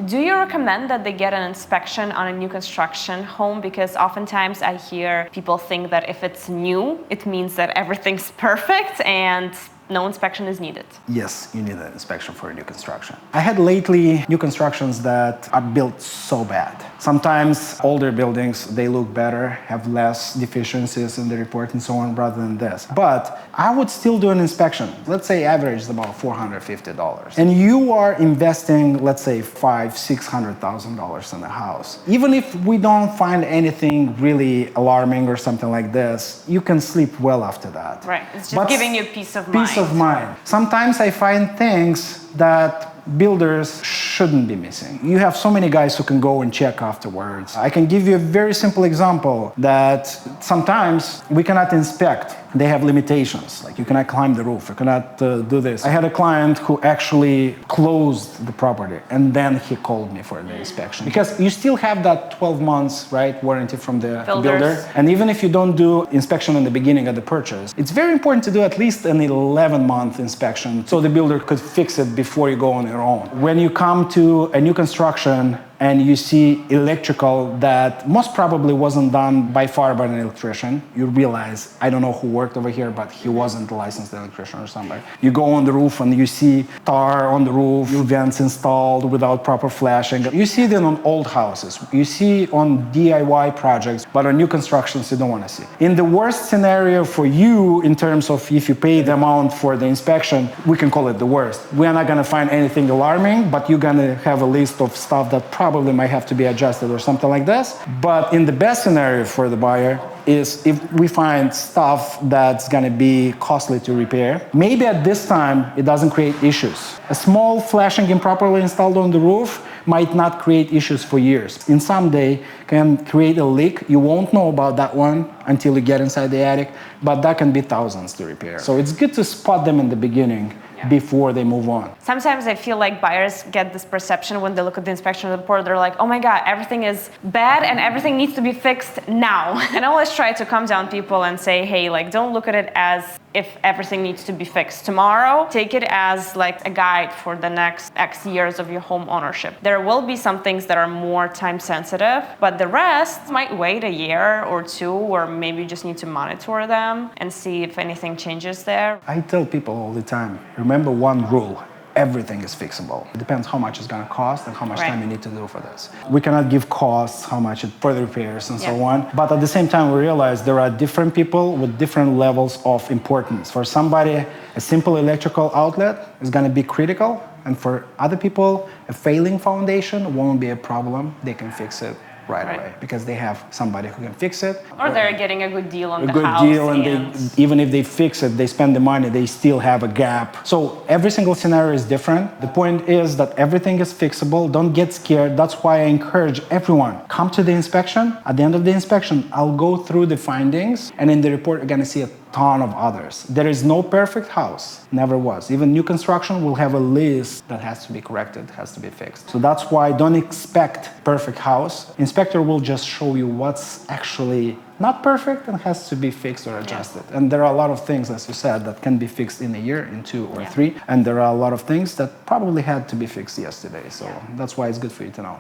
Do you recommend that they get an inspection on a new construction home? Because oftentimes I hear people think that if it's new, it means that everything's perfect and no inspection is needed. Yes, you need an inspection for a new construction. I had lately new constructions that are built so bad. Sometimes older buildings, they look better, have less deficiencies in the report and so on rather than this. But I would still do an inspection. Let's say average is about $450. And you are investing, let's say $500,000-$600,000 in a house. Even if we don't find anything really alarming or something like this, you can sleep well after that. Right, it's just giving you peace of mind. Peace of mind. Sometimes I find things that builders shouldn't be missing. You have so many guys who can go and check afterwards. I can give you a very simple example that sometimes we cannot inspect. They have limitations, like you cannot climb the roof, you cannot do this. I had a client who actually closed the property and then he called me for the inspection. Because you still have that 12 months, right, warranty from the builder. And even if you don't do inspection in the beginning of the purchase, it's very important to do at least an 11-month inspection so the builder could fix it before you go on your own. When you come to a new construction and you see electrical that most probably wasn't done by far by an electrician, you realize, I don't know who worked over here, but he wasn't a licensed electrician or somebody. You go on the roof and you see tar on the roof, vents installed without proper flashing. You see them on old houses. You see on DIY projects, but on new constructions you don't want to see. In the worst scenario for you, in terms of if you pay the amount for the inspection, we can call it the worst. We are not going to find anything alarming, but you're going to have a list of stuff that probably might have to be adjusted or something like this. But in the best scenario for the buyer is if we find stuff that's going to be costly to repair, maybe at this time it doesn't create issues. A small flashing improperly installed on the roof might not create issues for years. In some day can create a leak. You won't know about that one until you get inside the attic, but that can be thousands to repair. So it's good to spot them in the beginning before they move on. Sometimes I feel like buyers get this perception when they look at the inspection report, they're like, oh my God, everything is bad and everything needs to be fixed now. And I always try to calm down people and say, hey, like, don't look at it as if everything needs to be fixed tomorrow. Take it as like a guide for the next X years of your home ownership. There will be some things that are more time sensitive, but the rest might wait a year or two, or maybe you just need to monitor them and see if anything changes there. I tell people all the time, remember one rule. Everything is fixable. It depends how much it's going to cost and how much time you need to do for this. We cannot give costs, how much it for the repairs and so on. But at the same time, we realize there are different people with different levels of importance. For somebody, a simple electrical outlet is going to be critical. And for other people, a failing foundation won't be a problem. They can fix it right away because they have somebody who can fix it. Or they're getting a good deal on the house. A good deal, and even if they fix it, they spend the money, they still have a gap. So every single scenario is different. The point is that everything is fixable. Don't get scared. That's why I encourage everyone, come to the inspection. At the end of the inspection, I'll go through the findings, and in the report, you're going to see a ton of others. There is no perfect house. Never was. Even new construction will have a list that has to be corrected, has to be fixed. So that's why don't expect perfect house. Inspector will just show you what's actually not perfect and has to be fixed or adjusted. And there are a lot of things, as you said, that can be fixed in a year, in 2 or 3. And there are a lot of things that probably had to be fixed yesterday. So that's why it's good for you to know.